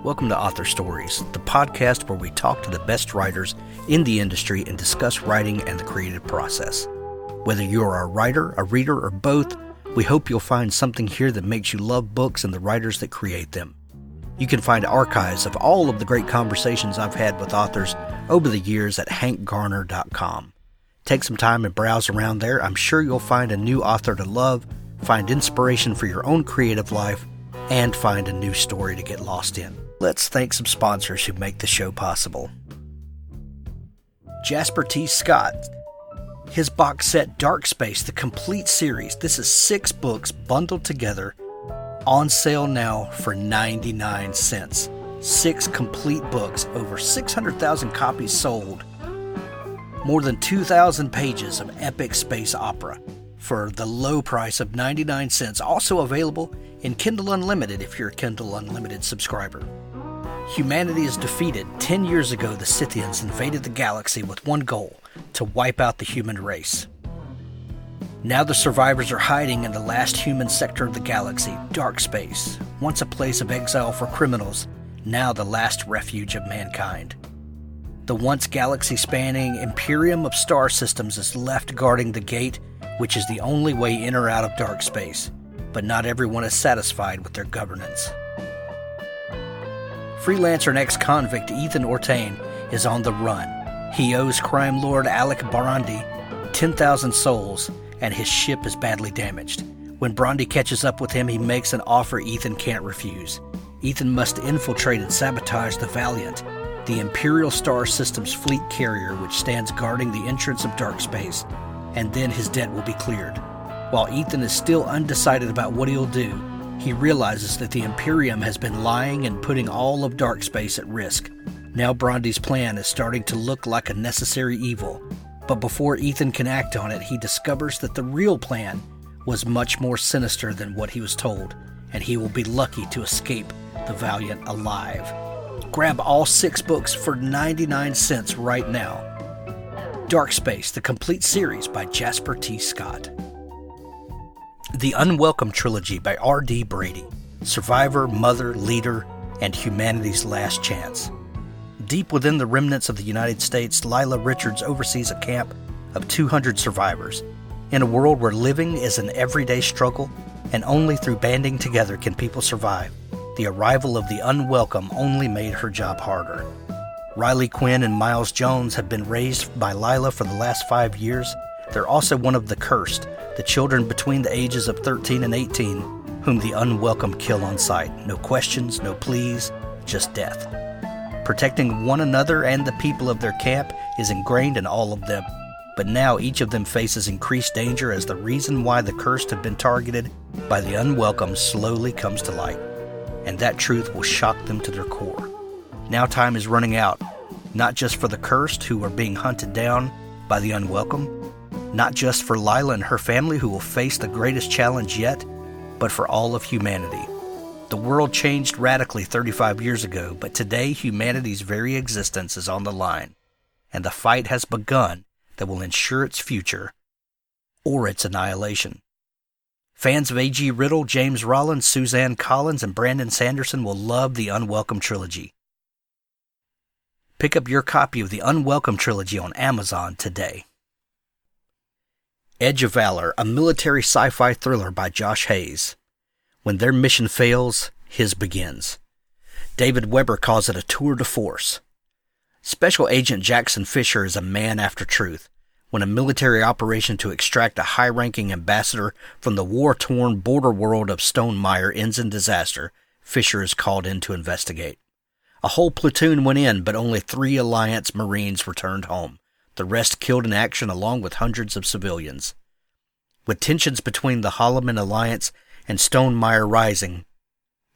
Welcome to Author Stories, the podcast where we talk to the best writers in the industry and discuss writing and the creative process. Whether you're a writer, a reader, or both, we hope you'll find something here that makes you love books and the writers that create them. You can find archives of all of the great conversations I've had with authors over the years at hankgarner.com. Take some time and browse around there. I'm sure you'll find a new author to love, find inspiration for your own creative life, and find a new story to get lost in. Let's thank some sponsors who make the show possible. Jasper T. Scott. His box set Dark Space, the complete series. This is 6 books bundled together, on sale now for 99 cents. 6 complete books, over 600,000 copies sold, more than 2,000 pages of epic space opera for the low price of 99 cents. Also available in Kindle Unlimited if you're a Kindle Unlimited subscriber. Humanity is defeated. 10 years ago, the Scythians invaded the galaxy with one goal: to wipe out the human race. Now the survivors are hiding in the last human sector of the galaxy, Dark Space, once a place of exile for criminals, now the last refuge of mankind. The once galaxy-spanning Imperium of star systems is left guarding the gate, which is the only way in or out of Dark Space, but not everyone is satisfied with their governance. Freelancer and ex-convict Ethan Ortain is on the run. He owes crime lord Alec Barandi 10,000 souls, and his ship is badly damaged. When Barandi catches up with him, he makes an offer Ethan can't refuse. Ethan must infiltrate and sabotage the Valiant, the Imperial Star System's fleet carrier which stands guarding the entrance of Dark Space, and then his debt will be cleared. While Ethan is still undecided about what he'll do, he realizes that the Imperium has been lying and putting all of Dark Space at risk. Now Barandi's plan is starting to look like a necessary evil, but before Ethan can act on it, he discovers that the real plan was much more sinister than what he was told, and he will be lucky to escape the Valiant alive. Grab all 6 books for 99 cents right now. Dark Space, the complete series by Jasper T. Scott. The Unwelcome Trilogy by R.D. Brady. Survivor, Mother, Leader, and Humanity's Last Chance. Deep within the remnants of the United States, Lila Richards oversees a camp of 200 survivors. In a world where living is an everyday struggle, and only through banding together can people survive, the arrival of the unwelcome only made her job harder. Riley Quinn and Miles Jones have been raised by Lila for the last 5 years. They're also one of the cursed, the children between the ages of 13 and 18, whom the unwelcome kill on sight. No questions, no pleas, just death. Protecting one another and the people of their camp is ingrained in all of them, but now each of them faces increased danger as the reason why the cursed have been targeted by the unwelcome slowly comes to light, and that truth will shock them to their core. Now time is running out, not just for the cursed who are being hunted down by the unwelcome, not just for Lila and her family who will face the greatest challenge yet, but for all of humanity. The world changed radically 35 years ago, but today humanity's very existence is on the line, and the fight has begun that will ensure its future or its annihilation. Fans of A.G. Riddle, James Rollins, Suzanne Collins, and Brandon Sanderson will love the Unwelcome Trilogy. Pick up your copy of the Unwelcome Trilogy on Amazon today. Edge of Valor, a military sci-fi thriller by Josh Hayes. When their mission fails, his begins. David Weber calls it a tour de force. Special Agent Jackson Fisher is a man after truth. When a military operation to extract a high-ranking ambassador from the war-torn border world of Stonemaier ends in disaster, Fisher is called in to investigate. A whole platoon went in, but only 3 Alliance Marines returned home. The rest killed in action along with hundreds of civilians. With tensions between the Holloman Alliance and Stonemaier rising,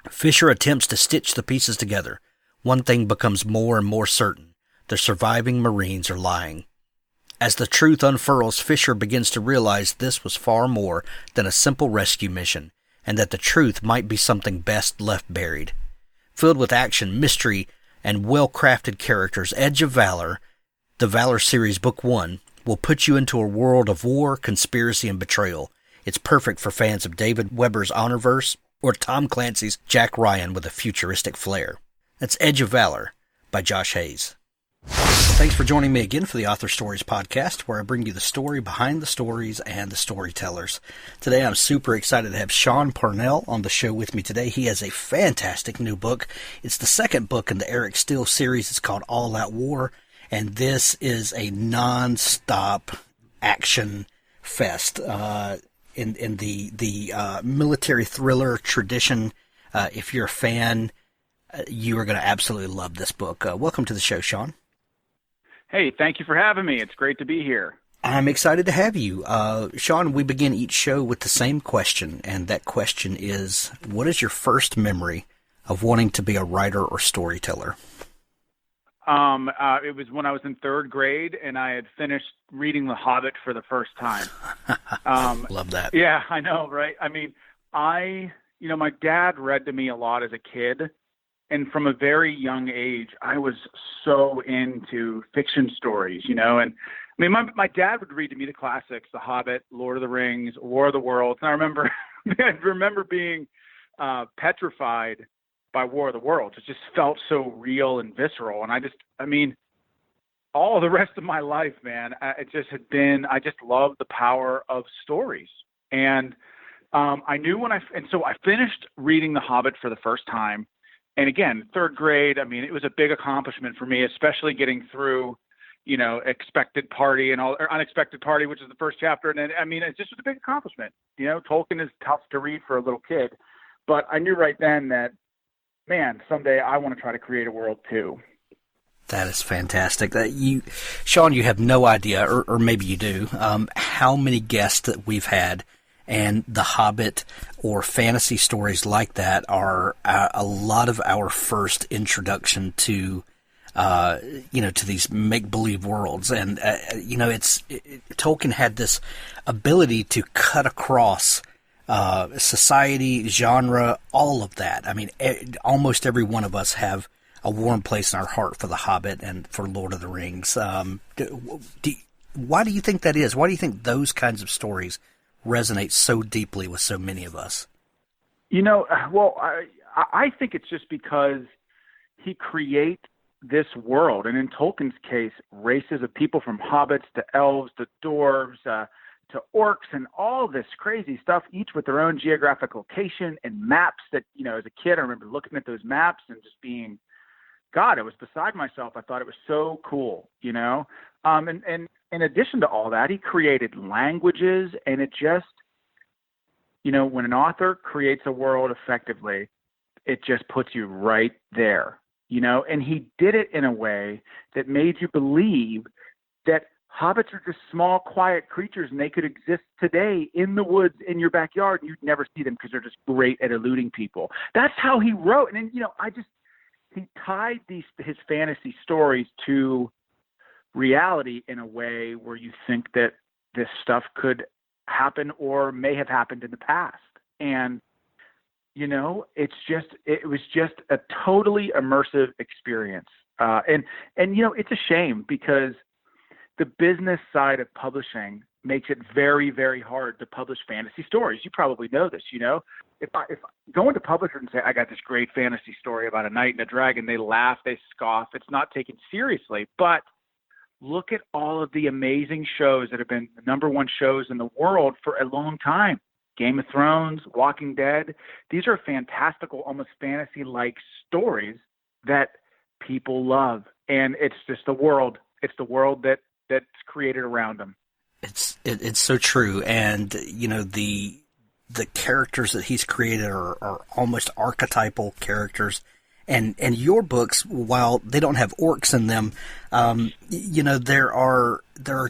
Fisher attempts to stitch the pieces together. One thing becomes more and more certain: the surviving Marines are lying. As the truth unfurls, Fisher begins to realize this was far more than a simple rescue mission, and that the truth might be something best left buried. Filled with action, mystery, and well-crafted characters, Edge of Valor, the Valor series Book 1, will put you into a world of war, conspiracy, and betrayal. It's perfect for fans of David Weber's Honorverse or Tom Clancy's Jack Ryan with a futuristic flair. That's Edge of Valor by Josh Hayes. Thanks for joining me again for the Author Stories podcast, where I bring you the story behind the stories and the storytellers. Today, I'm super excited to have Sean Parnell on the show with me today. He has a fantastic new book. It's the second book in the Eric Steele series. It's called All Out War, and this is a non-stop action fest in the military thriller tradition. If you're a fan, you are going to absolutely love this book. Welcome to the show, Sean. Hey, thank you for having me. It's great to be here. I'm excited to have you. Sean, we begin each show with the same question, and that question is, what is your first memory of wanting to be a writer or storyteller? It was when I was in third grade, and I had finished reading The Hobbit for the first time. Love that. Yeah, I know, right? I mean, my dad read to me a lot as a kid. And from a very young age, I was so into fiction stories, and I mean, my dad would read to me the classics, The Hobbit, Lord of the Rings, War of the Worlds. And I remember being petrified by War of the Worlds. It just felt so real and visceral. And all the rest of my life, man, I just loved the power of stories. And I knew so I finished reading The Hobbit for the first time. And again, third grade, it was a big accomplishment for me, especially getting through, Expected Party or Unexpected Party, which is the first chapter. And then, it just was a big accomplishment. Tolkien is tough to read for a little kid, but I knew right then that, man, someday I want to try to create a world too. That is fantastic. Sean, you have no idea, or maybe you do, how many guests that we've had. And The Hobbit or fantasy stories like that are a lot of our first introduction to, to these make-believe worlds. And, Tolkien had this ability to cut across society, genre, all of that. Almost every one of us have a warm place in our heart for The Hobbit and for Lord of the Rings. Why do you think that is? Why do you think those kinds of stories resonate so deeply with so many of us? I think it's just because he creates this world, and in Tolkien's case, races of people from hobbits to elves to dwarves to orcs and all this crazy stuff, each with their own geographic location and maps that, as a kid, I remember looking at those maps and just being, God, I was beside myself. I thought it was so cool, and in addition to all that, he created languages, and it just, when an author creates a world effectively, it just puts you right there, and he did it in a way that made you believe that hobbits are just small, quiet creatures, and they could exist today in the woods in your backyard, and you'd never see them because they're just great at eluding people. That's how he wrote. And then, he tied his fantasy stories to reality in a way where you think that this stuff could happen or may have happened in the past. And, it was just a totally immersive experience. And it's a shame because the business side of publishing makes it very, very hard to publish fantasy stories. You probably know this, If I go into publishers and say, I got this great fantasy story about a knight and a dragon, they laugh, they scoff. It's not taken seriously. But look at all of the amazing shows that have been the number one shows in the world for a long time. Game of Thrones, Walking Dead. These are fantastical, almost fantasy-like stories that people love. And it's just the world. It's the world that's created around them. It's so true. And, the characters that he's created are almost archetypal characters. And your books, while they don't have orcs in them, there are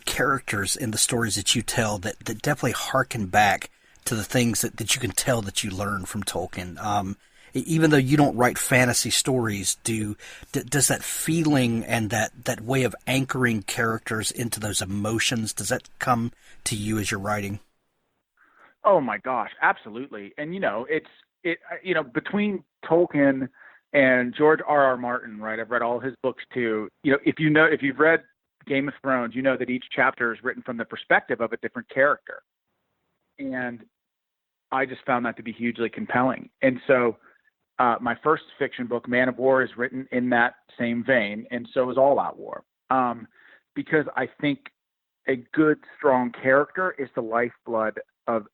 characters in the stories that you tell that definitely harken back to the things that you can tell that you learn from Tolkien. Even though you don't write fantasy stories, does that feeling and that way of anchoring characters into those emotions, does that come to you as you're writing? Oh my gosh, absolutely. And between Tolkien and George R.R. Martin, right? I've read all his books too. If you've read Game of Thrones, you know that each chapter is written from the perspective of a different character. And I just found that to be hugely compelling. And so my first fiction book, Man of War, is written in that same vein, and so is All Out War, because I think a good, strong character is the lifeblood of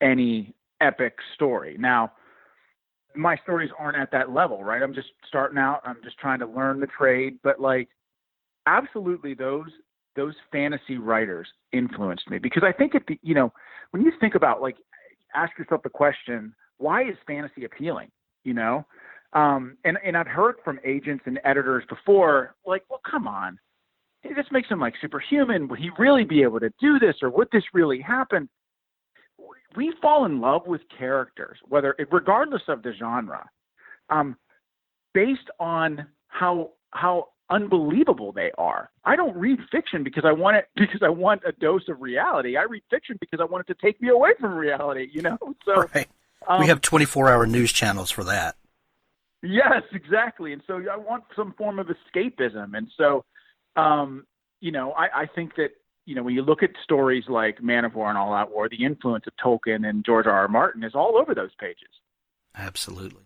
any epic story. Now, my stories aren't at that level, right? I'm just starting out. I'm just trying to learn the trade, but like, absolutely, those fantasy writers influenced me, because I think when you think about, like, ask yourself the question, why is fantasy appealing? And I've heard from agents and editors before, like, well, come on, this makes him like superhuman. Would he really be able to do this, or would this really happen? We fall in love with characters, regardless of the genre, based on how unbelievable they are. I don't read fiction because I want a dose of reality. I read fiction because I want it to take me away from reality. So right. We have 24-hour news channels for that. Yes, exactly. And so I want some form of escapism. And so, I think that, when you look at stories like Man of War and All Out War, the influence of Tolkien and George R.R. Martin is all over those pages. Absolutely.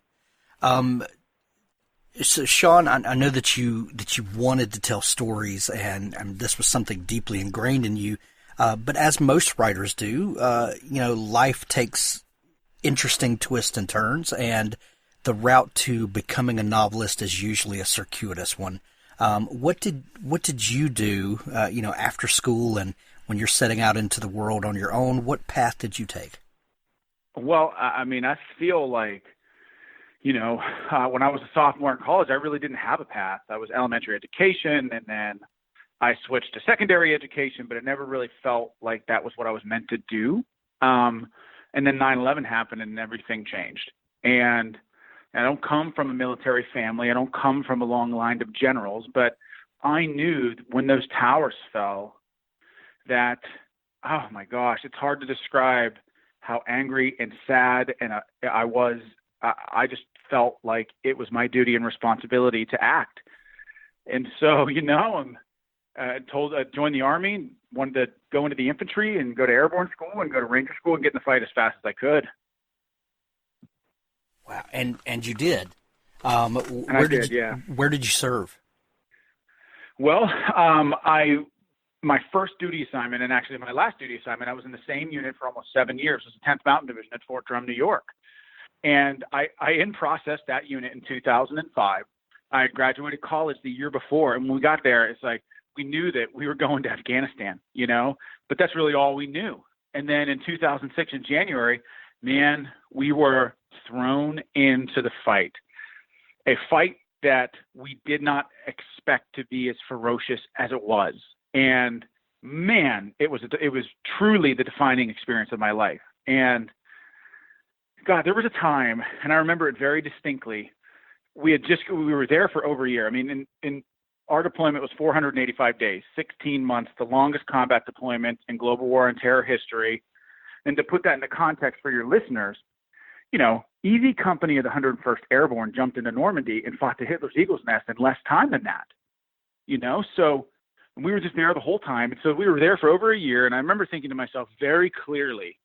So, Sean, I know that you wanted to tell stories, and this was something deeply ingrained in you. But as most writers do, life takes interesting twists and turns, and the route to becoming a novelist is usually a circuitous one. What did you do, after school and when you're setting out into the world on your own? What path did you take? Well, I feel like, when I was a sophomore in college, I really didn't have a path. I was elementary education, and then I switched to secondary education, but it never really felt like that was what I was meant to do. And then 9/11 happened, and everything changed. And I don't come from a military family. I don't come from a long line of generals, but I knew when those towers fell that, oh my gosh, it's hard to describe how angry and sad and I was. I just felt like it was my duty and responsibility to act. And so, I'm told I joined the Army, wanted to go into the infantry and go to airborne school and go to Ranger school and get in the fight as fast as I could. Wow, and you did. Where did you serve? Well, my first duty assignment, and actually my last duty assignment, I was in the same unit for almost 7 years. It was the 10th Mountain Division at Fort Drum, New York. And I in-processed that unit in 2005. I had graduated college the year before, and when we got there, it's like we knew that we were going to Afghanistan, but that's really all we knew. And then in 2006 in January, man, we were thrown into the fight, a fight that we did not expect to be as ferocious as it was. And man, it was truly the defining experience of my life. And God, there was a time, and I remember it very distinctly. We were there for over a year. In our deployment was 485 days, 16 months, the longest combat deployment in global war and terror history. And to put that into context for your listeners, Easy Company of the 101st Airborne jumped into Normandy and fought to Hitler's Eagle's Nest in less time than that. So we were just there the whole time. And so we were there for over a year. And I remember thinking to myself very clearly,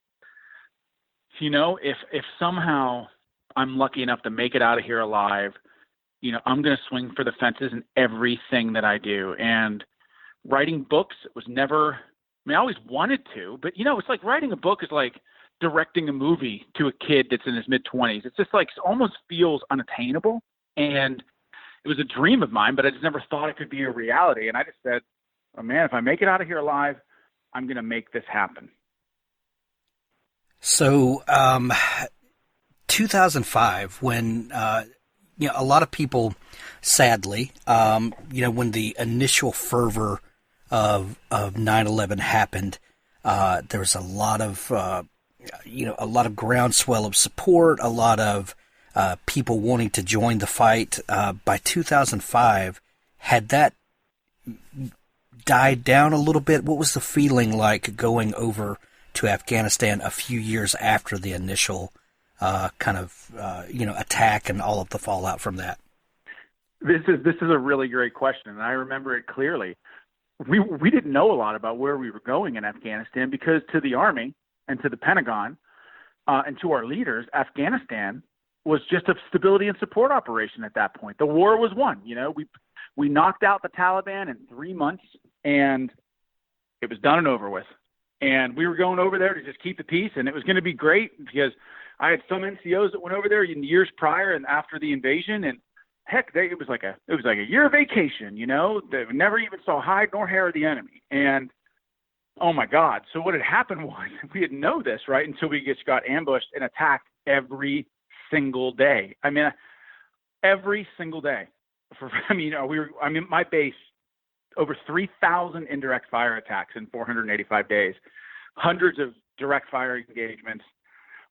if somehow I'm lucky enough to make it out of here alive, I'm going to swing for the fences in everything that I do. And writing books was never, I always wanted to, but it's like writing a book is like directing a movie to a kid that's in his mid-20s. It's just like, it almost feels unattainable. And it was a dream of mine, but I just never thought it could be a reality. And I just said, oh man, if I make it out of here alive, I'm going to make this happen. So, 2005, when, a lot of people, sadly, when the initial fervor of 9/11 happened, there was a lot of groundswell of support, a lot of people wanting to join the fight. By 2005, had that died down a little bit? What was the feeling like going over to Afghanistan a few years after the initial attack and all of the fallout from that? This is a really great question, and I remember it clearly. We didn't know a lot about where we were going in Afghanistan because to the Army and to the Pentagon and to our leaders, Afghanistan was just a stability and support operation at that point. The war was won. We knocked out the Taliban in 3 months, and it was done and over with. And we were going over there to just keep the peace, and it was going to be great because I had some NCOs that went over there in years prior and after the invasion, and heck, it was like a year vacation. They never even saw hide nor hair of the enemy. And oh my God! So what had happened was we didn't know this, right, until we just got ambushed and attacked every single day. I mean, every single day. My base, over 3,000 indirect fire attacks in 485 days, hundreds of direct fire engagements.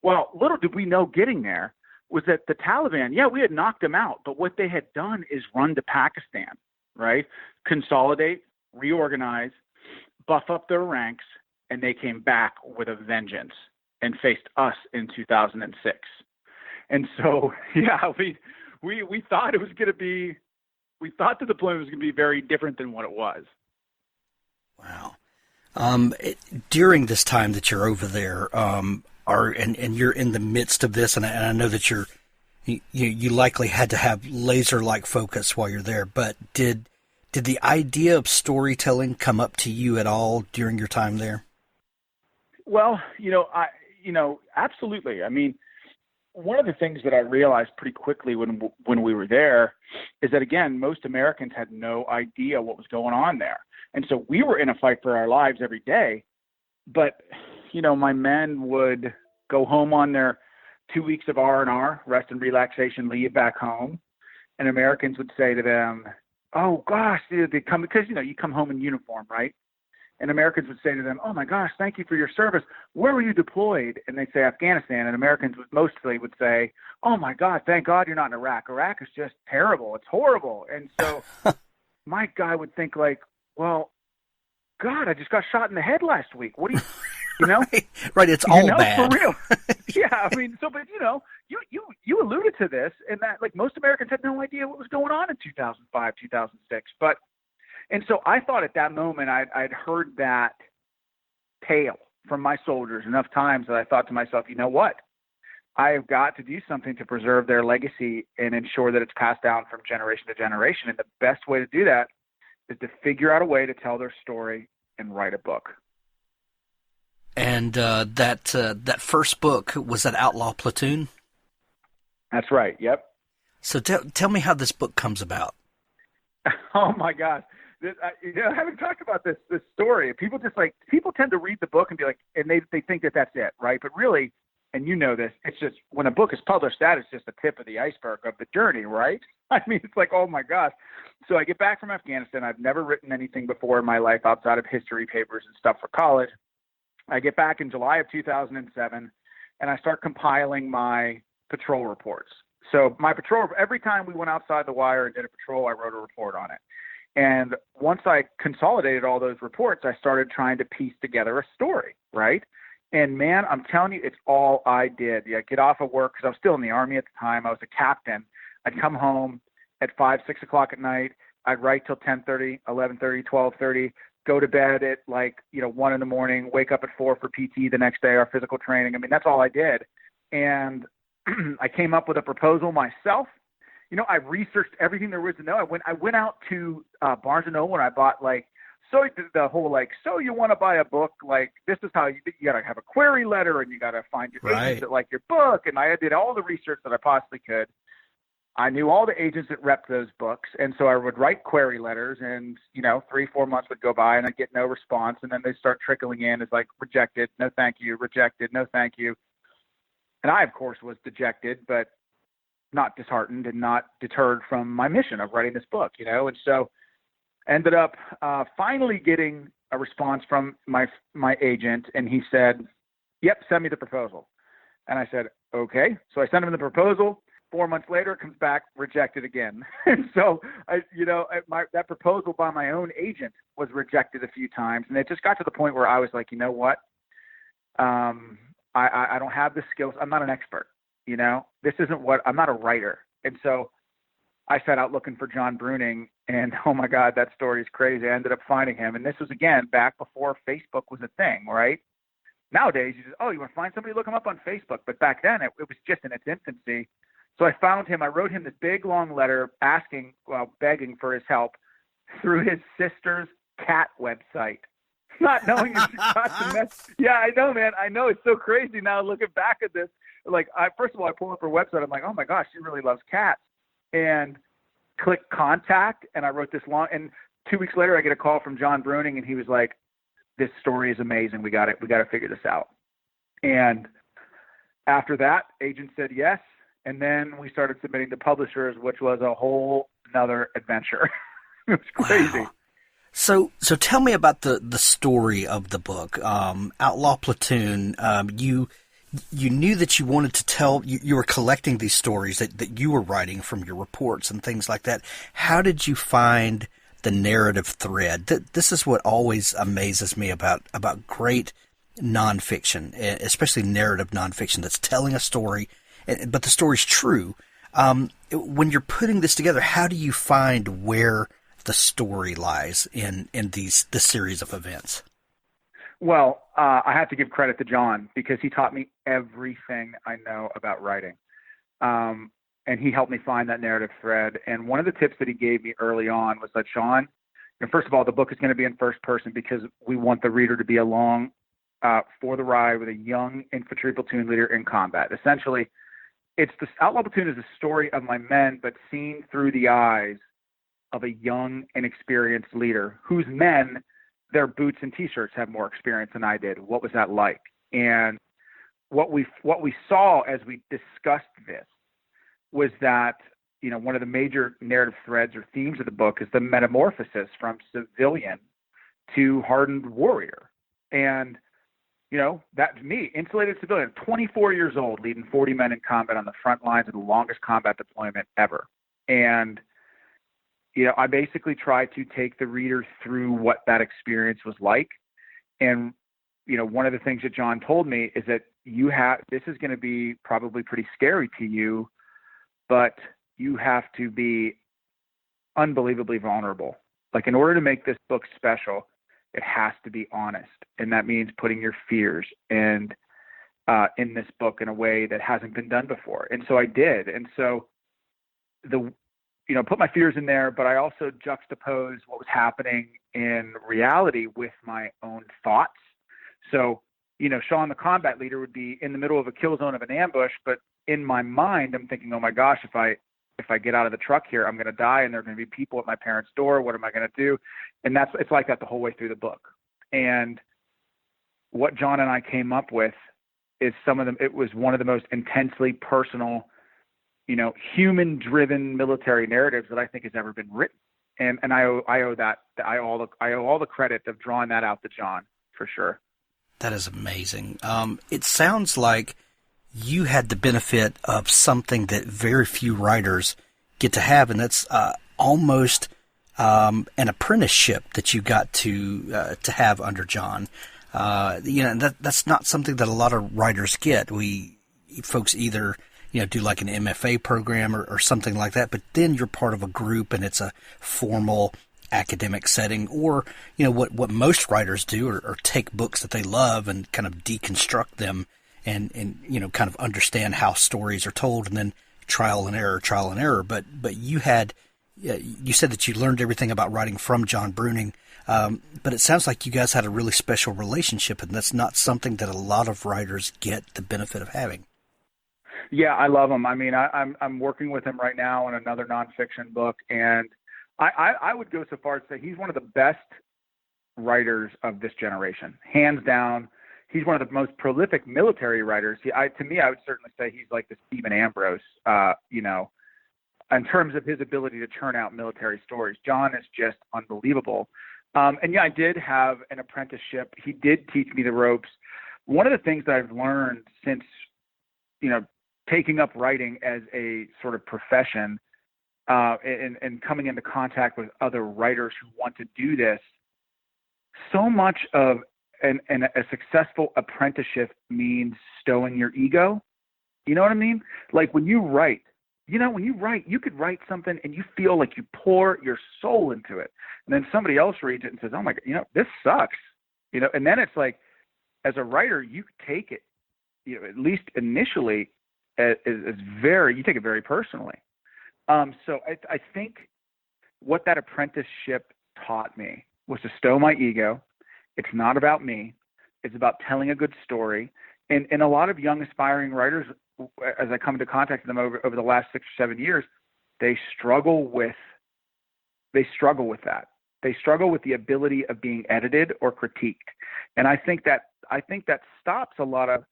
Well, little did we know getting there was that the Taliban, we had knocked them out, but what they had done is run to Pakistan, right? Consolidate, reorganize, buff up their ranks, and they came back with a vengeance and faced us in 2006. And so, we thought it was going to be, we thought the deployment was going to be very different than what it was. Wow. During this time that you're over there, and you're in the midst of this, and I know that you likely had to have laser-like focus while you're there, but did the idea of storytelling come up to you at all during your time there? Well, absolutely. I mean, one of the things that I realized pretty quickly when we were there is that, again, most Americans had no idea what was going on there. And so we were in a fight for our lives every day. But, my men would go home on their 2 weeks of R&R, rest and relaxation leave back home. And Americans would say to them, oh, gosh, they come, because, you come home in uniform, right? And Americans would say to them, oh, my gosh, thank you for your service. Where were you deployed? And they'd say Afghanistan. And Americans would say, oh, my God, thank God you're not in Iraq. Iraq is just terrible. It's horrible. And so my guy would think like, well, God, I just got shot in the head last week. What do you know? Right. It's all bad. For real. Yeah. I mean, but you alluded to this, and that like most Americans had no idea what was going on in 2005, 2006. And so I thought at that moment I'd heard that tale from my soldiers enough times that I thought to myself, you know what? I've got to do something to preserve their legacy and ensure that it's passed down from generation to generation. And the best way to do that is to figure out a way to tell their story and write a book. And that first book, was that Outlaw Platoon? That's right. Yep. So tell me how this book comes about. Oh my gosh. I haven't talked about this story. People tend to read the book and be like, and they think that that's it, right? But really, and you know this, it's just when a book is published, that is just the tip of the iceberg of the journey, right? I mean, it's like, oh my gosh. So I get back from Afghanistan. I've never written anything before in my life outside of history papers and stuff for college. I get back in July of 2007, and I start compiling my patrol reports. So my patrol, every time we went outside the wire and did a patrol, I wrote a report on it. And once I consolidated all those reports, I started trying to piece together a story, right? And man, I'm telling you, it's all I did. I'd get off of work because I was still in the Army at the time. I was a captain. I'd come home at 5, 6 o'clock at night. I'd write till 10:30, 11:30, 12:30, go to bed at 1 in the morning, wake up at 4 for PT the next day, our physical training. I mean, that's all I did. And I came up with a proposal myself. I researched everything there was to know. I went out to Barnes & Noble and I bought so you want to buy a book, this is how you got to have a query letter and you got to find your agents that like your book. And I did all the research that I possibly could. I knew all the agents that repped those books. And so I would write query letters and, 3-4 months would go by and I'd get no response. And then they start trickling in as rejected, no thank you, rejected, no thank you. And I, of course, was dejected, but not disheartened and not deterred from my mission of writing this book, and so ended up finally getting a response from my agent, and he said, yep, send me the proposal. And I said, okay. So I sent him the proposal. 4 months later, it comes back rejected again. And so, that proposal by my own agent was rejected a few times. And it just got to the point where I was like, you know what? I don't have the skills. I'm not an expert. This isn't I'm not a writer. And so I set out looking for John Bruning, and oh my God, that story is crazy. I ended up finding him. And this was, again, back before Facebook was a thing, right? Nowadays, you just, you want to find somebody, look them up on Facebook. But back then it was just in its infancy. So I found him. I wrote him this big, long letter begging for his help through his sister's cat website, not knowing if she got the message. Yeah, I know, man. I know. It's so crazy now looking back at this. Like, first of all, I pull up her website. I'm like, oh, my gosh, she really loves cats. And click contact, and I wrote this long. And 2 weeks later, I get a call from John Bruning, and he was like, this story is amazing. We got to figure this out. And after that, agent said yes. And then we started submitting to publishers, which was a whole another adventure. It was crazy. Wow. So tell me about the story of the book, Outlaw Platoon. You knew that you wanted to tell. You were collecting these stories that you were writing from your reports and things like that. How did you find the narrative thread? This is what always amazes me about great nonfiction, especially narrative nonfiction that's telling a story, but the story's true. When you're putting this together, how do you find where the story lies in this series of events? Well, I have to give credit to John because he taught me everything I know about writing. And he helped me find that narrative thread. And one of the tips that he gave me early on was that, Sean, first of all, the book is going to be in first person because we want the reader to be along for the ride with a young infantry platoon leader in combat. Essentially, Outlaw Platoon is a story of my men, but seen through the eyes of a young, inexperienced leader whose men, their boots and T-shirts have more experience than I did. What was that like? And what we saw as we discussed this was that, one of the major narrative threads or themes of the book is the metamorphosis from civilian to hardened warrior. And, that to me, insulated civilian, 24 years old, leading 40 men in combat on the front lines of the longest combat deployment ever. And, I basically try to take the reader through what that experience was like. And, one of the things that John told me is that this is going to be probably pretty scary to you, but you have to be unbelievably vulnerable. Like, in order to make this book special, it has to be honest. And that means putting your fears in this book in a way that hasn't been done before. And so I did. And so put my fears in there, but I also juxtaposed what was happening in reality with my own thoughts. So, Sean, the combat leader, would be in the middle of a kill zone of an ambush, but in my mind, I'm thinking, oh my gosh, if I get out of the truck here, I'm going to die, and there are going to be people at my parents' door. What am I going to do? And it's like that the whole way through the book. And what John and I came up with is it was one of the most intensely personal, human-driven military narratives that I think has ever been written. And I owe all the credit of drawing that out to John, for sure. That is amazing. It sounds like you had the benefit of something that very few writers get to have, and that's almost an apprenticeship that you got to have under John. That's not something that a lot of writers get. Folks either do like an MFA program or something like that, but then you're part of a group and it's a formal academic setting, or what most writers do are take books that they love and kind of deconstruct them and kind of understand how stories are told, and then trial and error. But you said that you learned everything about writing from John Bruning, but it sounds like you guys had a really special relationship, and that's not something that a lot of writers get the benefit of having. Yeah, I love him. I mean, I'm working with him right now on another nonfiction book, and I would go so far as to say he's one of the best writers of this generation, hands down. He's one of the most prolific military writers. To me, I would certainly say he's like the Stephen Ambrose, in terms of his ability to churn out military stories. John is just unbelievable. And yeah, I did have an apprenticeship. He did teach me the ropes. One of the things that I've learned since, taking up writing as a sort of profession, and coming into contact with other writers who want to do this, so much of a successful apprenticeship means stowing your ego. You know what I mean? Like when you write, you could write something and you feel like you pour your soul into it. And then somebody else reads it and says, oh my God, this sucks. And then it's like, as a writer, you take it, at least initially, is very, you take it very personally. So I think what that apprenticeship taught me was to stow my ego. It's not about me. It's about telling a good story. And a lot of young aspiring writers, as I come into contact with them over the last 6 or 7 years, they struggle with that. They struggle with the ability of being edited or critiqued. And I think that stops a lot of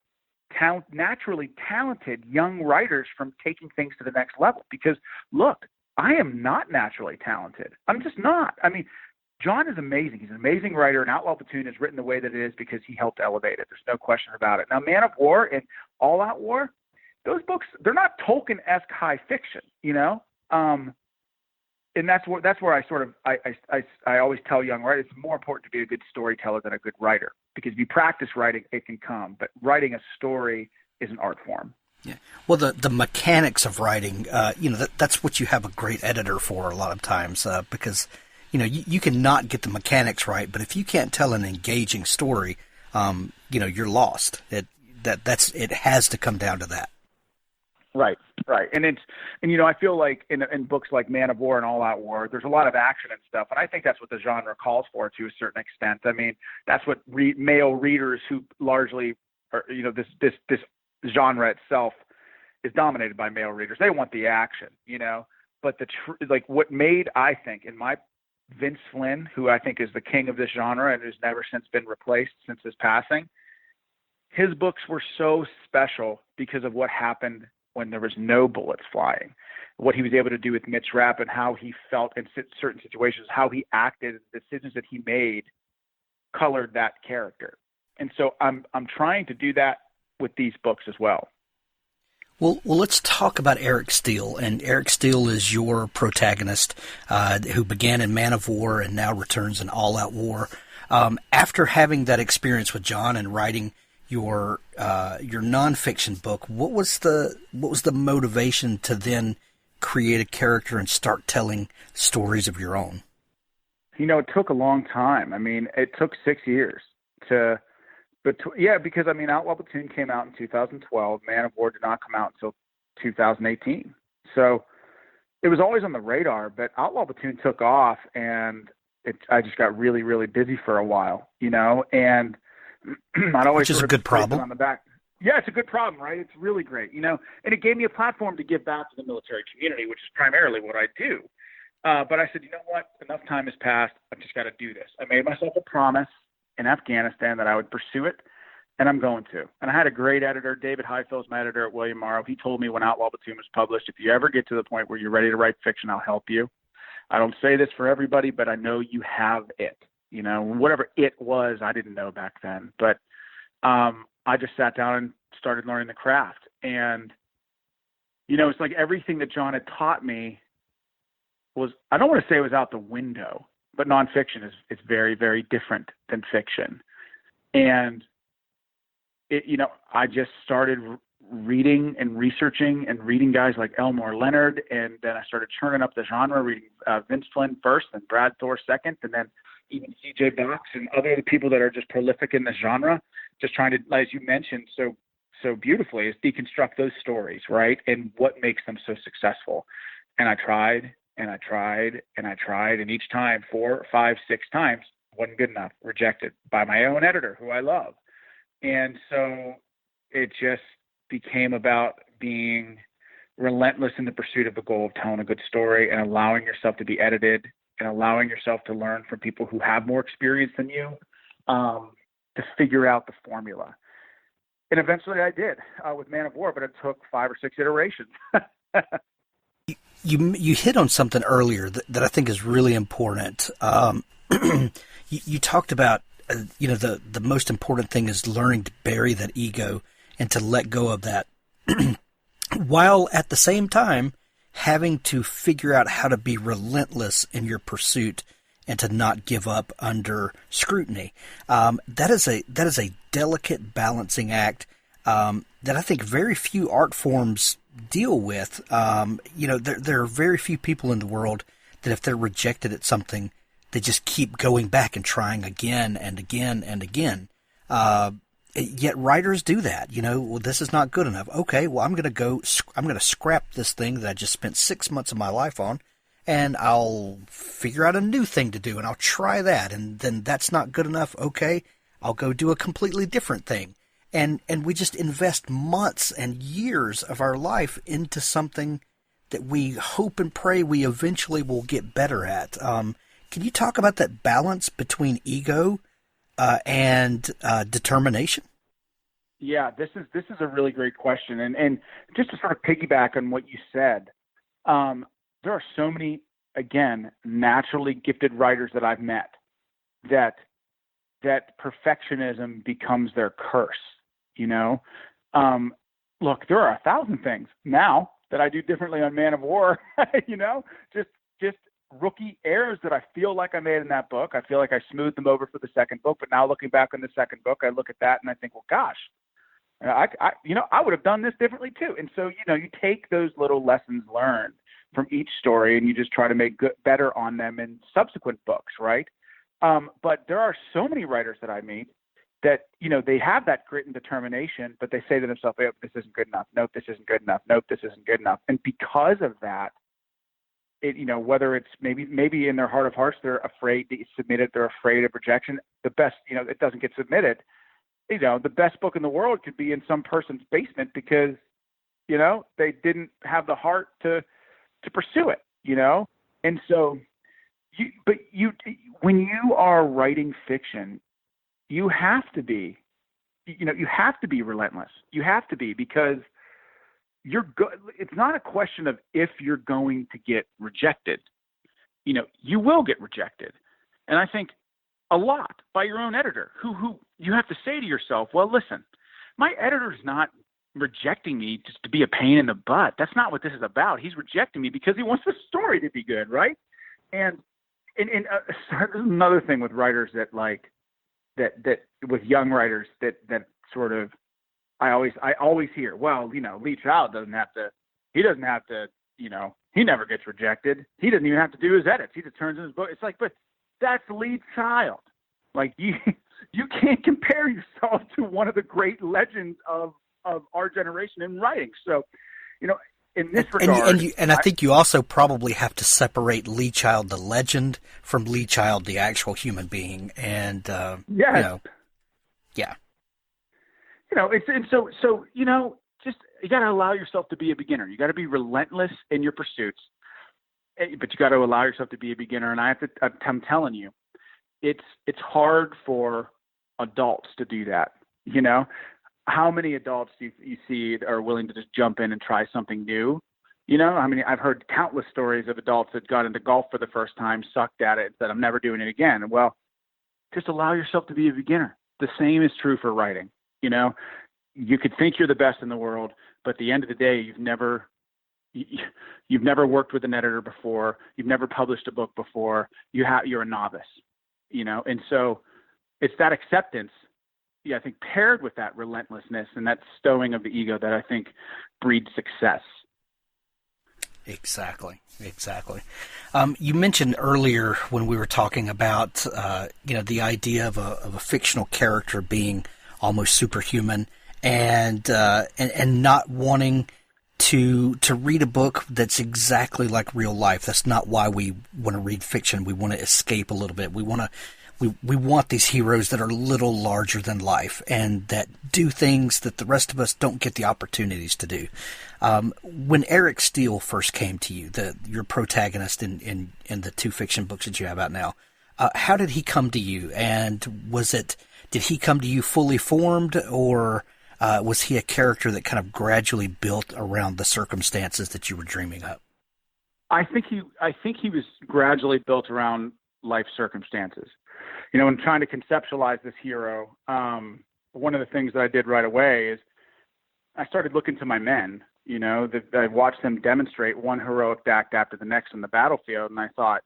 naturally talented young writers from taking things to the next level. Because look, I am not naturally talented. I'm just not. I mean, John is amazing. He's an amazing writer, and Outlaw Platoon is written the way that it is because he helped elevate it. There's no question about it. Now, Man of War and All Out War, those books, they're not Tolkien-esque high fiction, you know? And that's where I sort of I always tell young writers it's more important to be a good storyteller than a good writer, because if you practice writing, it can come. But writing a story is an art form. Yeah. Well, the mechanics of writing, that's what you have a great editor for a lot of times, because you can not get the mechanics right, but if you can't tell an engaging story, you're lost. It has to come down to that. Right. And I feel like in books like Man of War and All Out War, there's a lot of action and stuff. And I think that's what the genre calls for to a certain extent. I mean, that's what male readers who largely are, this genre itself is dominated by male readers. They want the action, but what made, I think, in my Vince Flynn, who I think is the king of this genre and who's never since been replaced since his passing, his books were so special because of what happened when there was no bullets flying, what he was able to do with Mitch Rapp and how he felt in certain situations, how he acted, the decisions that he made colored that character. And so I'm trying to do that with these books as well. Well, let's talk about Eric Steele. And Eric Steele is your protagonist, who began in Man of War and now returns in All Out War. After having that experience with John and writing your nonfiction book, what was the motivation to then create a character and start telling stories of your own? It took a long time. I mean, it took 6 years because Outlaw Platoon came out in 2012. Man of War did not come out until 2018. So it was always on the radar, but Outlaw Platoon took off, and I just got really, really busy for a while, and I'd always which is a good problem on the back. Yeah, it's a good problem, right? It's really great, and it gave me a platform to give back to the military community, which is primarily what I do. But I said, you know what? Enough time has passed. I've just got to do this. I made myself a promise in Afghanistan that I would pursue it, and I'm going to. And I had a great editor, David Highfield's my editor at William Morrow. He told me when Outlaw Platoon was published, if you ever get to the point where you're ready to write fiction, I'll help you. I don't say this for everybody, but I know you have it. Whatever it was, I didn't know back then. But I just sat down and started learning the craft. And, it's like everything that John had taught me was, I don't want to say it was out the window, but nonfiction is very, very different than fiction. And I just started reading and researching and reading guys like Elmore Leonard, and then I started churning up the genre, reading Vince Flynn first, and Brad Thor second, and then even C.J. Box and other people that are just prolific in the genre, just trying to, as you mentioned so beautifully, is deconstruct those stories, right, and what makes them so successful. And I tried, and I tried, and I tried, and each time, 4, 5, 6 times, wasn't good enough, rejected by my own editor, who I love. And so it just became about being relentless in the pursuit of the goal of telling a good story and allowing yourself to be edited and allowing yourself to learn from people who have more experience than you, to figure out the formula. And eventually I did with Man of War, but it took 5 or 6 iterations. You hit on something earlier that I think is really important. You talked about, the most important thing is learning to bury that ego and to let go of that, while at the same time having to figure out how to be relentless in your pursuit and to not give up under scrutiny. That is a delicate balancing act that I think very few art forms deal with. There are very few people in the world that if they're rejected at something, they just keep going back and trying again and again and again. Yet writers do that. Well, this is not good enough. Okay, well, I'm going to scrap this thing that I just spent 6 months of my life on, and I'll figure out a new thing to do, and I'll try that, and then that's not good enough. Okay, I'll go do a completely different thing. And we just invest months and years of our life into something that we hope and pray we eventually will get better at. Can you talk about that balance between ego and determination? Yeah, this is a really great question, and just to sort of piggyback on what you said, there are so many, again, naturally gifted writers that I've met that perfectionism becomes their curse. Look, there are 1,000 things now that I do differently on Man of War. Just rookie errors that I feel like I made in that book. I feel like I smoothed them over for the second book, but now looking back on the second book, I look at that and I think, well, gosh, I would have done this differently too. And so, you take those little lessons learned from each story and you just try to make better on them in subsequent books, right? But there are so many writers that I meet that, they have that grit and determination, but they say to themselves, oh, this isn't good enough. Nope, this isn't good enough. Nope, this isn't good enough. And because of that, whether it's maybe in their heart of hearts, they're afraid to submit it. They're afraid of rejection. The best, it doesn't get submitted. The best book in the world could be in some person's basement because, they didn't have the heart to pursue it, And so when you are writing fiction, you have to be relentless. You have to be, because it's not a question of if you're going to get rejected. You will get rejected. And I think a lot by your own editor who you have to say to yourself, well, listen, my editor's not rejecting me just to be a pain in the butt. That's not what this is about. He's rejecting me because he wants the story to be good. Right. And there's another thing with writers that with young writers that sort of, I always hear, well, Lee Child he never gets rejected. He doesn't even have to do his edits. He just turns in his book. It's like, but that's Lee Child. Like you can't compare yourself to one of the great legends of our generation in writing. So, in this regard, and I think you also probably have to separate Lee Child the legend from Lee Child the actual human being. And yeah. Just you got to allow yourself to be a beginner. You got to be relentless in your pursuits, but you got to allow yourself to be a beginner. And I'm telling you, it's hard for adults to do that. How many adults you see are willing to just jump in and try something new? I've heard countless stories of adults that got into golf for the first time, sucked at it, and said, I'm never doing it again. Well, just allow yourself to be a beginner. The same is true for writing. You could think you're the best in the world, but at the end of the day, you've never worked with an editor before. You've never published a book before. You're a novice, and so it's that acceptance, I think, paired with that relentlessness and that stowing of the ego that I think breeds success. Exactly. You mentioned earlier when we were talking about, the idea of a fictional character being almost superhuman, and not wanting to read a book that's exactly like real life. That's not why we want to read fiction. We want to escape a little bit. We want these heroes that are a little larger than life and that do things that the rest of us don't get the opportunities to do. When Eric Steele first came to you, your protagonist in the 2 fiction books that you have out now, how did he come to you? And did he come to you fully formed, or was he a character that kind of gradually built around the circumstances that you were dreaming up? I think he was gradually built around life circumstances. In trying to conceptualize this hero, one of the things that I did right away is I started looking to my men, that I watched them demonstrate one heroic act after the next on the battlefield. And I thought,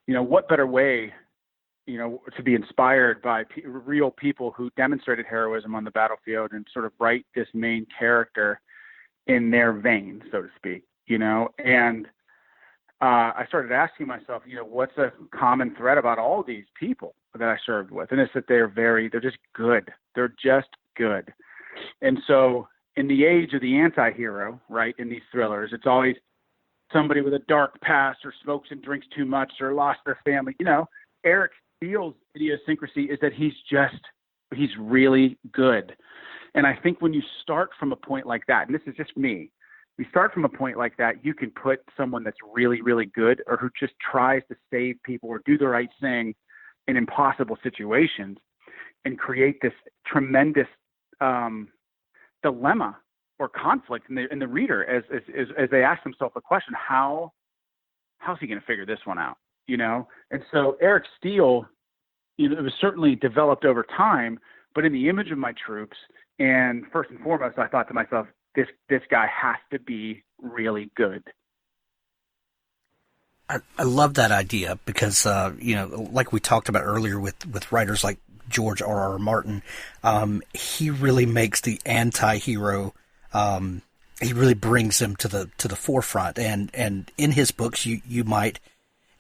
what better way, to be inspired by real people who demonstrated heroism on the battlefield and sort of write this main character in their vein, so to speak, and I started asking myself, what's a common thread about all these people that I served with? And it's that they're just good. They're just good. And so in the age of the anti-hero, right, in these thrillers, it's always somebody with a dark past or smokes and drinks too much or lost their family. Eric Steele's idiosyncrasy is that he's really good. And I think when you start from a point like that, and this is just me, we start from a point like that, you can put someone that's really, really good or who just tries to save people or do the right thing in impossible situations and create this tremendous dilemma or conflict in the reader as they ask themselves the question, how's he going to figure this one out? And so Eric Steele, it was certainly developed over time, but in the image of my troops, and first and foremost, I thought to myself, this guy has to be really good. I love that idea because, like we talked about earlier with writers like George R.R. Martin, he really makes the anti-hero, he really brings him to the forefront. And in his books, you might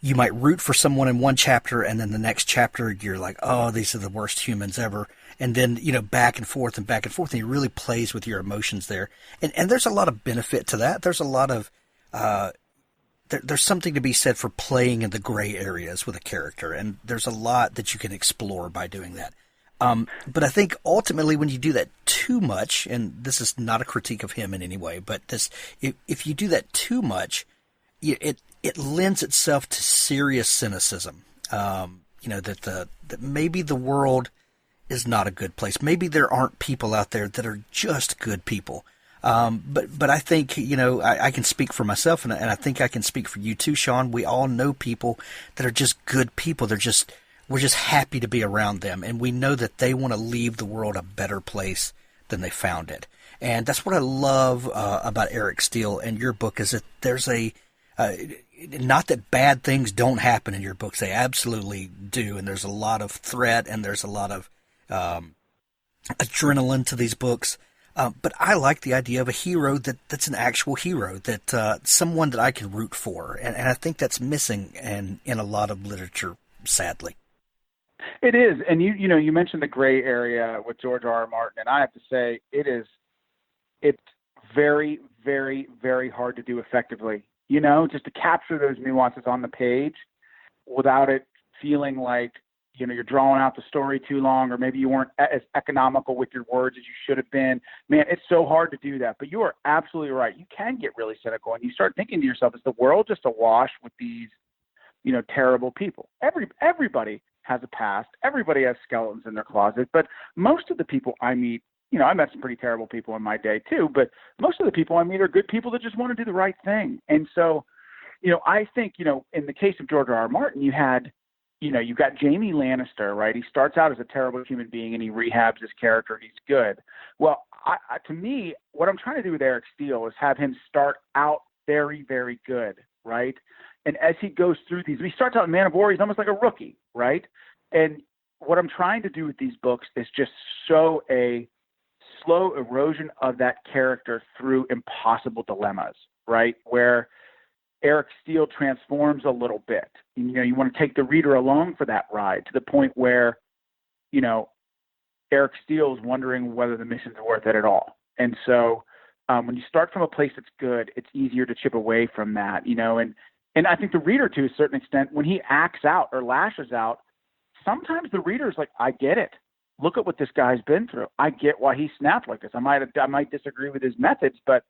root for someone in one chapter, and then the next chapter you're like, oh, these are the worst humans ever. And then, back and forth, and he really plays with your emotions there. And there's a lot of benefit to that. There's a lot of, there's something to be said for playing in the gray areas with a character. And there's a lot that you can explore by doing that. But I think ultimately when you do that too much, and this is not a critique of him in any way, but if you do that too much, it lends itself to serious cynicism. That maybe the world is not a good place. Maybe there aren't people out there that are just good people. But I think, I can speak for myself, and I think I can speak for you too, Sean. We all know people that are just good people. We're just happy to be around them, and we know that they want to leave the world a better place than they found it. And that's what I love about Eric Steele and your book, is that there's not that bad things don't happen in your books. They absolutely do, and there's a lot of threat, and there's a lot of adrenaline to these books. But I like the idea of a hero that's an actual hero, that someone that I can root for. And I think that's missing in a lot of literature, sadly. It is. And you mentioned the gray area with George R.R. Martin, and I have to say it's very, very, very hard to do effectively, just to capture those nuances on the page without it feeling like, you're drawing out the story too long, or maybe you weren't as economical with your words as you should have been. Man, it's so hard to do that. But you are absolutely right. You can get really cynical, and you start thinking to yourself, is the world just awash with these, terrible people? Everybody has a past. Everybody has skeletons in their closet. But most of the people I meet, I met some pretty terrible people in my day too, but most of the people I meet are good people that just want to do the right thing. And so, I think, in the case of George R.R. Martin, you've got Jaime Lannister, right? He starts out as a terrible human being and he rehabs his character. He's good. Well, to me, what I'm trying to do with Eric Steele is have him start out very, very good, right? And as he goes through these, he starts out in Man of War, he's almost like a rookie, right? And what I'm trying to do with these books is just show a slow erosion of that character through impossible dilemmas, right? Where Eric Steele transforms a little bit. You want to take the reader along for that ride to the point where, Eric Steele is wondering whether the mission's worth it at all. And so when you start from a place that's good, it's easier to chip away from that, and I think the reader, to a certain extent, when he acts out or lashes out, sometimes the reader's like, I get it. Look at what this guy's been through. I get why he snapped like this. I might disagree with his methods, but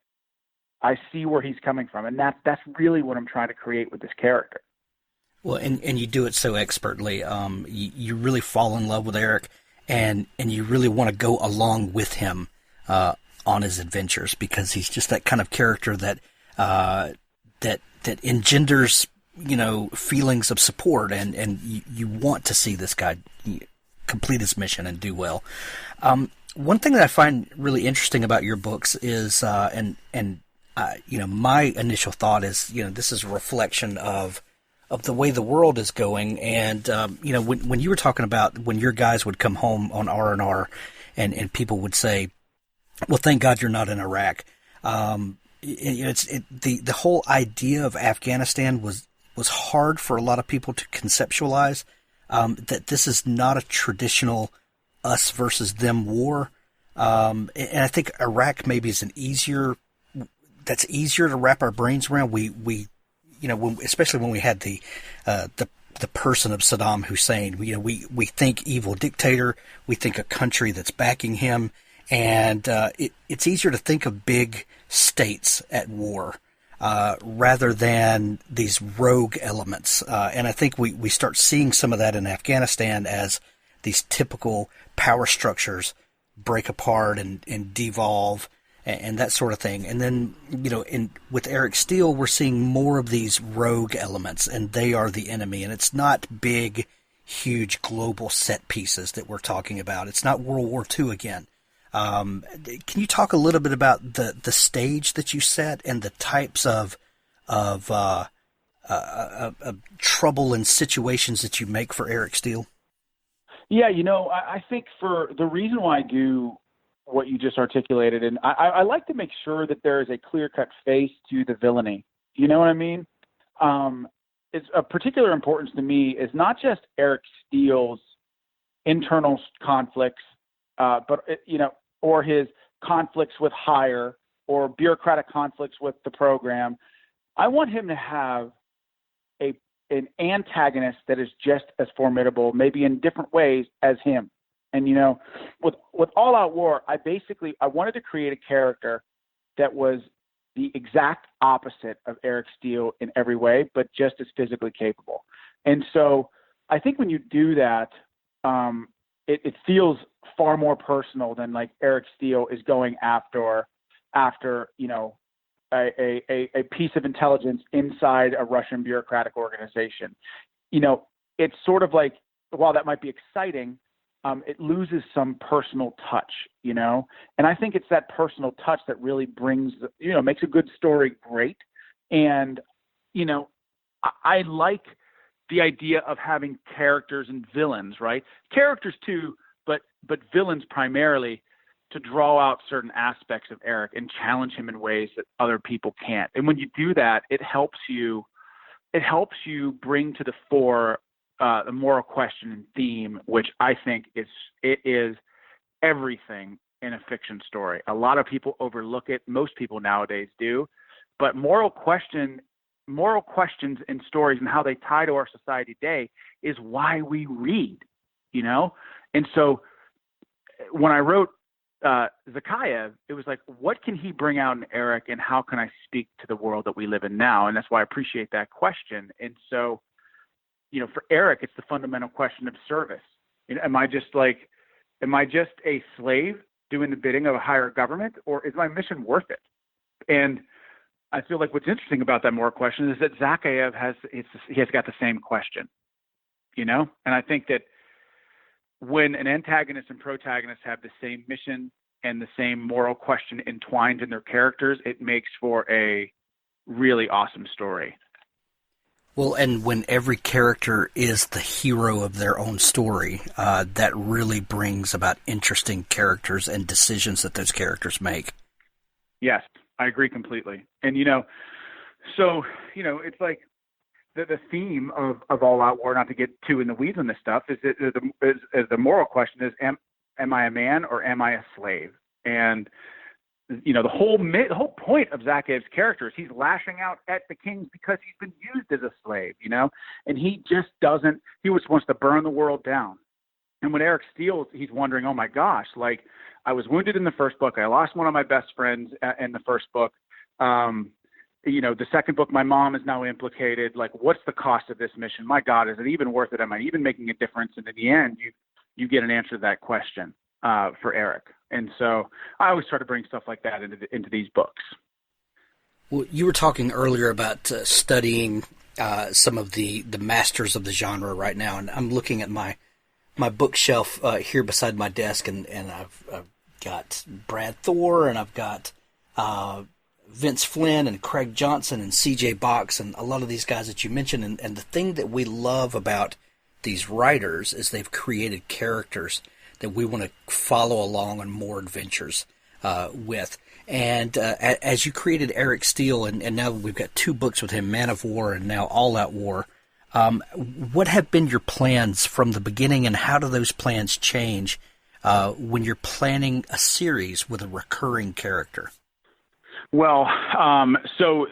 I see where he's coming from, and that's really what I'm trying to create with this character. Well, and you do it so expertly. You really fall in love with Eric, and you really want to go along with him on his adventures, because he's just that kind of character that engenders feelings of support, and you want to see this guy complete his mission and do well. One thing that I find really interesting about your books is my initial thought is, this is a reflection of the way the world is going. And, when you were talking about when your guys would come home on R&R and people would say, well, thank God you're not in Iraq. the whole idea of Afghanistan was hard for a lot of people to conceptualize. That this is not a traditional us versus them war, and I think Iraq maybe is easier to wrap our brains around. We especially when we had the person of Saddam Hussein, we think evil dictator, we think a country that's backing him, and it's easier to think of big states at war rather than these rogue elements. And I think we start seeing some of that in Afghanistan as these typical power structures break apart and devolve and that sort of thing. And then, with Eric Steele, we're seeing more of these rogue elements, and they are the enemy. And it's not big, huge global set pieces that we're talking about. It's not World War II again. Can you talk a little bit about the stage that you set and the types of trouble and situations that you make for Eric Steele? Yeah, I think for the reason why I do what you just articulated, and I like to make sure that there is a clear-cut face to the villainy. You know what I mean? It's of particular importance to me is not just Eric Steele's internal conflicts, but or his conflicts with hire or bureaucratic conflicts with the program. I want him to have an antagonist that is just as formidable, maybe in different ways, as him. And, with All Out War, I wanted to create a character that was the exact opposite of Eric Steele in every way, but just as physically capable. And so I think when you do that, it feels far more personal than like Eric Steele is going after a piece of intelligence inside a Russian bureaucratic organization. It's sort of like, while that might be exciting, it loses some personal touch, and I think it's that personal touch that really brings, makes a good story great. And, I like the idea of having characters and villains, right? Characters too, but villains primarily, to draw out certain aspects of Eric and challenge him in ways that other people can't. And when you do that, it helps you bring to the fore the moral question and theme, which I think is everything in a fiction story. A lot of people overlook it. Most people nowadays do, but moral questions in stories and how they tie to our society today is why we read, And so when I wrote Zakhaev, it was like, what can he bring out in Eric, and how can I speak to the world that we live in now? And that's why I appreciate that question. And so, for Eric, it's the fundamental question of service. Am I just a slave doing the bidding of a higher government, or is my mission worth it? And I feel like what's interesting about that moral question is that Zakhaev has got the same question, and I think that when an antagonist and protagonist have the same mission and the same moral question entwined in their characters, it makes for a really awesome story. Well, and when every character is the hero of their own story, that really brings about interesting characters and decisions that those characters make. Yes, I agree completely. And, it's like the theme of All Out War, not to get too in the weeds on this stuff, is the moral question is, am I a man or am I a slave? And the whole point of Zakhaev's character is he's lashing out at the kings because he's been used as a slave, and he just doesn't. He just wants to burn the world down. And when Eric Steele, he's wondering, oh my gosh, like I was wounded in the first book, I lost one of my best friends in the first book. The second book, my mom is now implicated. Like, what's the cost of this mission? My God, is it even worth it? Am I even making a difference? And in the end, you get an answer to that question for Eric. And so I always try to bring stuff like that into these books. Well, you were talking earlier about studying some of the masters of the genre right now, and I'm looking at my bookshelf here beside my desk, and I've got Brad Thor, and I've got Vince Flynn and Craig Johnson and C.J. Box and a lot of these guys that you mentioned. And the thing that we love about these writers is they've created characters that we want to follow along on more adventures with. And as you created Eric Steele, and now we've got 2 books with him, Man of War and now All Out War, what have been your plans from the beginning, and how do those plans change when you're planning a series with a recurring character? Well, so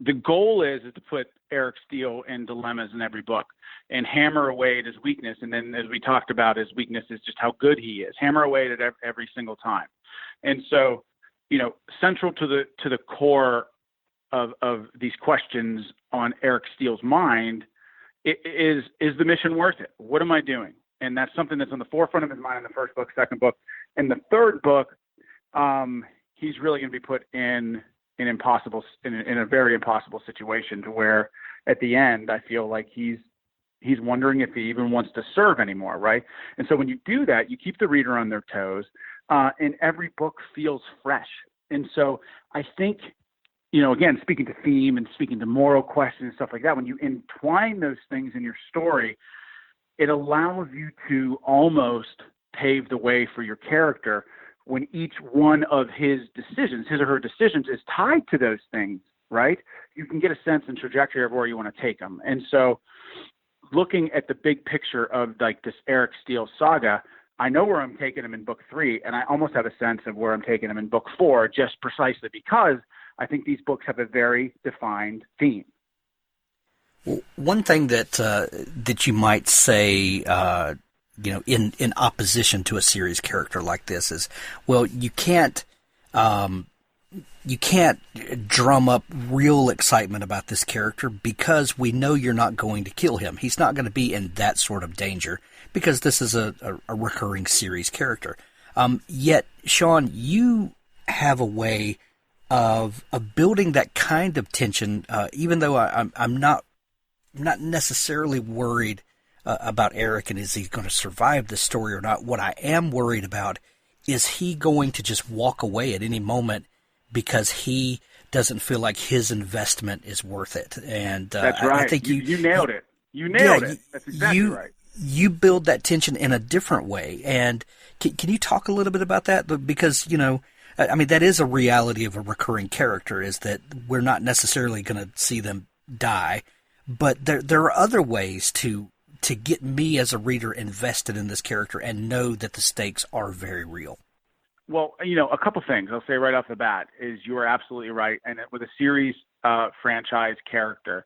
the goal is to put Eric Steele in dilemmas in every book and hammer away at his weakness. And then, as we talked about, his weakness is just how good he is. Hammer away at it every single time. And so, central to the core of these questions on Eric Steele's mind is the mission worth it? What am I doing? And that's something that's on the forefront of his mind in the first book, second book. In the third book, he's really going to be put in a very impossible situation, to where at the end I feel like he's wondering if he even wants to serve anymore, right? And so when you do that, you keep the reader on their toes, and every book feels fresh. And so I think, again, speaking to theme and speaking to moral questions and stuff like that, when you entwine those things in your story, it allows you to almost pave the way for your character when each one of his or her decisions, is tied to those things, right? You can get a sense and trajectory of where you want to take them. And so looking at the big picture of like this Eric Steele saga, I know where I'm taking him in book 3, and I almost have a sense of where I'm taking him in book 4, just precisely because I think these books have a very defined theme. Well, one thing that you might say, in opposition to a series character like this is, well, you can't drum up real excitement about this character because we know you're not going to kill him. He's not going to be in that sort of danger because this is a recurring series character. Yet, Sean, you have a way of building that kind of tension, even though I'm not necessarily worried about Eric and is he going to survive this story or not. What I am worried about is he going to just walk away at any moment because he doesn't feel like his investment is worth it. And that's right. I think you nailed it. You nailed it. That's exactly right. You build that tension in a different way. And can you talk a little bit about that? Because, that is a reality of a recurring character, is that we're not necessarily going to see them die, but there are other ways to get me as a reader invested in this character and know that the stakes are very real. Well, a couple things I'll say right off the bat is you are absolutely right. And with a series franchise character,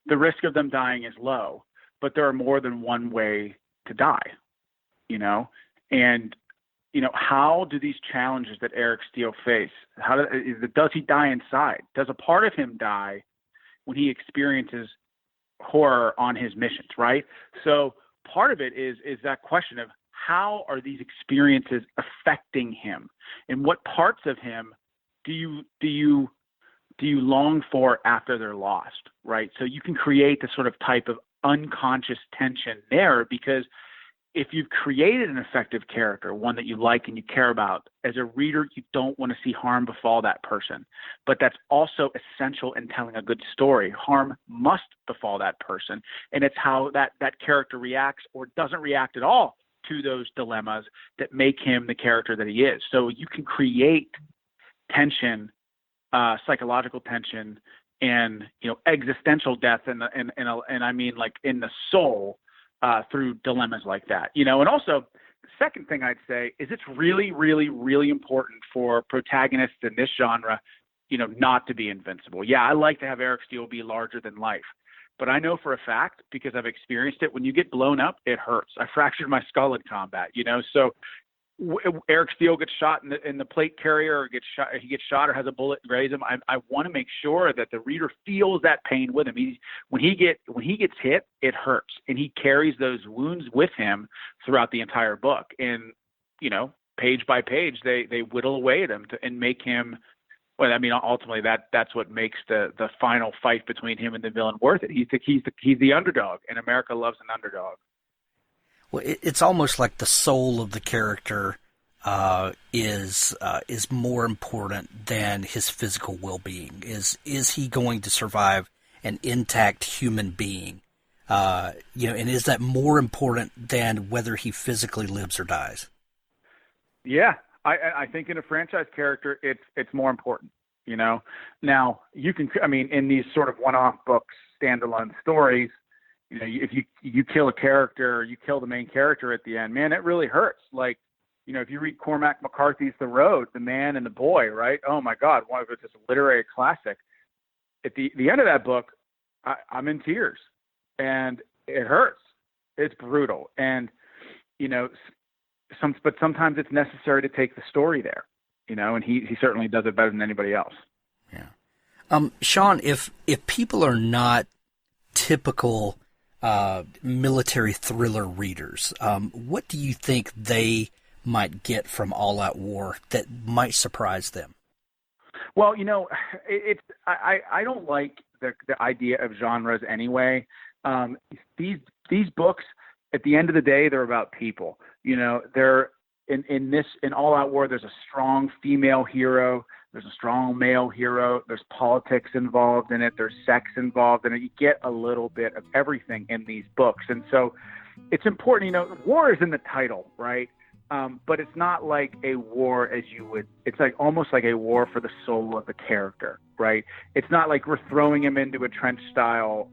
the risk of them dying is low, but there are more than one way to die, and, how do these challenges that Eric Steele face, does he die inside? Does a part of him die when he experiences horror on his missions, right? So part of it is that question of how are these experiences affecting him, and what parts of him do you long for after they're lost, right? So you can create this sort of type of unconscious tension there, because if you've created an effective character, one that you like and you care about, as a reader, you don't want to see harm befall that person. But that's also essential in telling a good story. Harm must befall that person. And it's how that character reacts or doesn't react at all to those dilemmas that make him the character that he is. So you can create tension, psychological tension, and existential death, and I mean like in the soul, through dilemmas like that. And also, the second thing I'd say is it's really, really, really important for protagonists in this genre, not to be invincible. Yeah, I like to have Eric Steele be larger than life, but I know for a fact, because I've experienced it, when you get blown up, it hurts. I fractured my skull in combat, so Eric Steele gets shot in the plate carrier, or he gets shot or has a bullet graze him. I want to make sure that the reader feels that pain with him. When he gets hit, it hurts, and he carries those wounds with him throughout the entire book. And page by page, they whittle away at him and make him. Well, I mean, ultimately, that's what makes the final fight between him and the villain worth it. He's the underdog, and America loves an underdog. Well, it's almost like the soul of the character is more important than his physical well-being. Is he going to survive an intact human being? And is that more important than whether he physically lives or dies? Yeah, I think in a franchise character, it's more important, you know. Now you can, I mean, in these sort of one-off books, standalone stories, you know, if you kill a character, you kill the main character at the end, man, it really hurts. Like, you know, if you read Cormac McCarthy's The Road, The Man and the Boy, right? Oh my God, one of it's just a literary classic. At the end of that book, I'm in tears, and it hurts. It's brutal, and you know, but sometimes it's necessary to take the story there, you know, and he certainly does it better than anybody else. Yeah. Sean, if people are not typical military thriller readers, what do you think they might get from All Out War that might surprise them? Well, you know, I don't like the idea of genres anyway. These books, at the end of the day, they're about people. You know, they're in All Out War, there's a strong female hero, there's a strong male hero, there's politics involved in it, there's sex involved in it. You get a little bit of everything in these books. And so it's important, you know, war is in the title, right? But it's not like a war as you would, it's like almost like a war for the soul of the character, right? It's not like we're throwing him into a trench style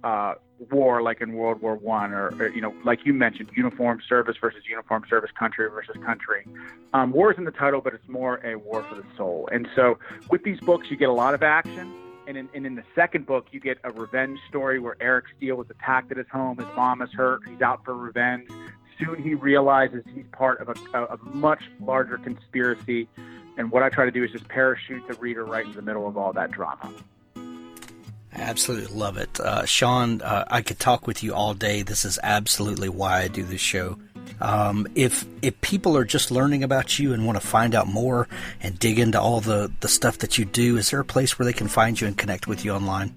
war like in World War I or, you know, like you mentioned, uniform service versus uniform service, country versus country. War is in the title, but it's more a war for the soul. And so with these books, you get a lot of action. And in the second book, you get a revenge story where Eric Steele was attacked at his home. His mom is hurt. He's out for revenge. Soon he realizes he's part of a much larger conspiracy. And what I try to do is just parachute the reader right into the middle of all that drama. I absolutely love it. Sean, I could talk with you all day. This is absolutely why I do this show. If people are just learning about you and want to find out more and dig into all the stuff that you do, is there a place where they can find you and connect with you online?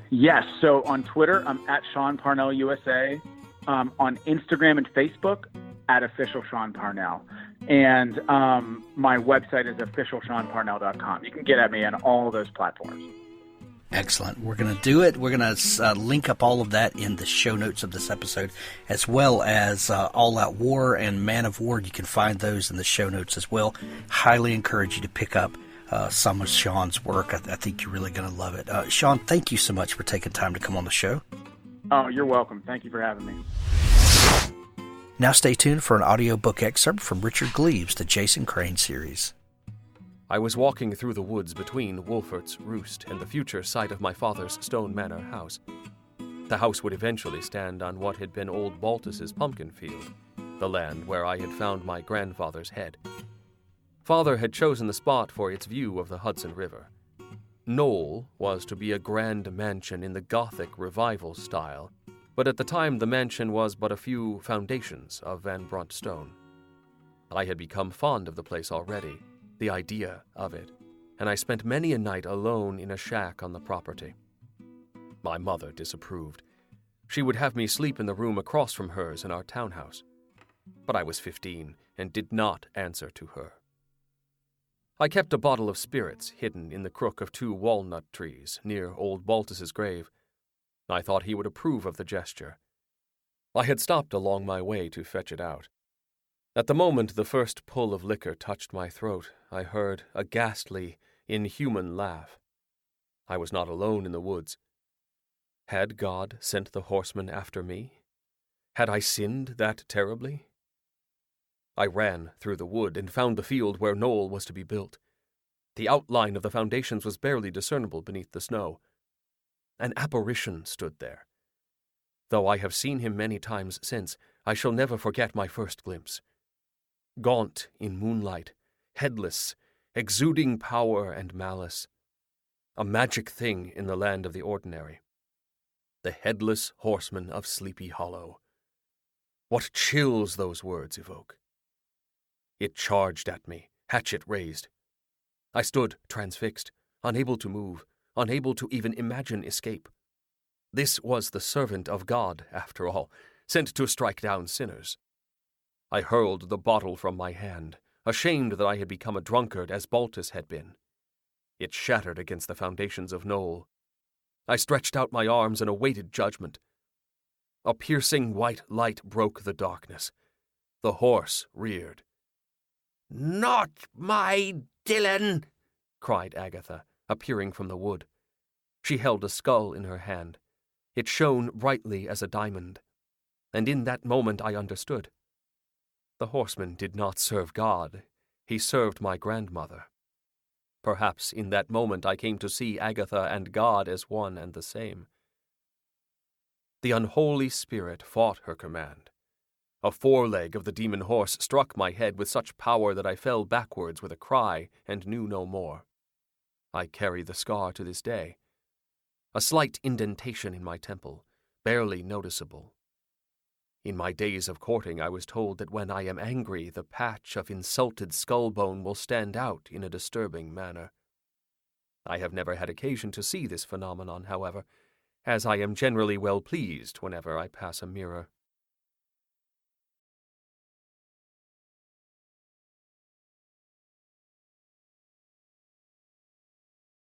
Yes. So on Twitter, I'm at Sean Parnell USA. On Instagram and Facebook, at official Sean Parnell. And my website is officialseanparnell.com. You can get at me on all those platforms. Excellent. We're going to do it. We're going to link up all of that in the show notes of this episode, as well as All Out War and Man of War. You can find those in the show notes as well. Highly encourage you to pick up some of Sean's work. I think you're really going to love it. Sean, thank you so much for taking time to come on the show. Oh, you're welcome. Thank you for having me. Now stay tuned for an audiobook excerpt from Richard Gleaves' The Jason Crane series. I was walking through the woods between Wolfert's Roost and the future site of my father's Stone Manor house. The house would eventually stand on what had been old Baltus's pumpkin field, the land where I had found my grandfather's head. Father had chosen the spot for its view of the Hudson River. Knoll was to be a grand mansion in the Gothic Revival style, but at the time the mansion was but a few foundations of Van Brunt stone. I had become fond of the place already, the idea of it, and I spent many a night alone in a shack on the property. My mother disapproved. She would have me sleep in the room across from hers in our townhouse. But I was 15 and did not answer to her. I kept a bottle of spirits hidden in the crook of 2 walnut trees near old Baltus's grave. I thought he would approve of the gesture. I had stopped along my way to fetch it out. At the moment the first pull of liquor touched my throat, I heard a ghastly, inhuman laugh. I was not alone in the woods. Had God sent the horsemen after me? Had I sinned that terribly? I ran through the wood and found the field where Knoll was to be built. The outline of the foundations was barely discernible beneath the snow. An apparition stood there. Though I have seen him many times since, I shall never forget my first glimpse. Gaunt in moonlight, headless, exuding power and malice. A magic thing in the land of the ordinary. The headless horseman of Sleepy Hollow. What chills those words evoke. It charged at me, hatchet raised. I stood transfixed, unable to move, unable to even imagine escape. This was the servant of God, after all, sent to strike down sinners. I hurled the bottle from my hand, ashamed that I had become a drunkard as Baltus had been. It shattered against the foundations of Knoll. I stretched out my arms and awaited judgment. A piercing white light broke the darkness. The horse reared. "Not my Dylan!" cried Agatha, appearing from the wood. She held a skull in her hand. It shone brightly as a diamond, and in that moment I understood. The horseman did not serve God. He served my grandmother. Perhaps in that moment I came to see Agatha and God as one and the same. The unholy spirit fought her command. A foreleg of the demon horse struck my head with such power that I fell backwards with a cry and knew no more. I carry the scar to this day. A slight indentation in my temple, barely noticeable. In my days of courting I was told that when I am angry the patch of insulted skull bone will stand out in a disturbing manner. I have never had occasion to see this phenomenon, however, as I am generally well pleased whenever I pass a mirror.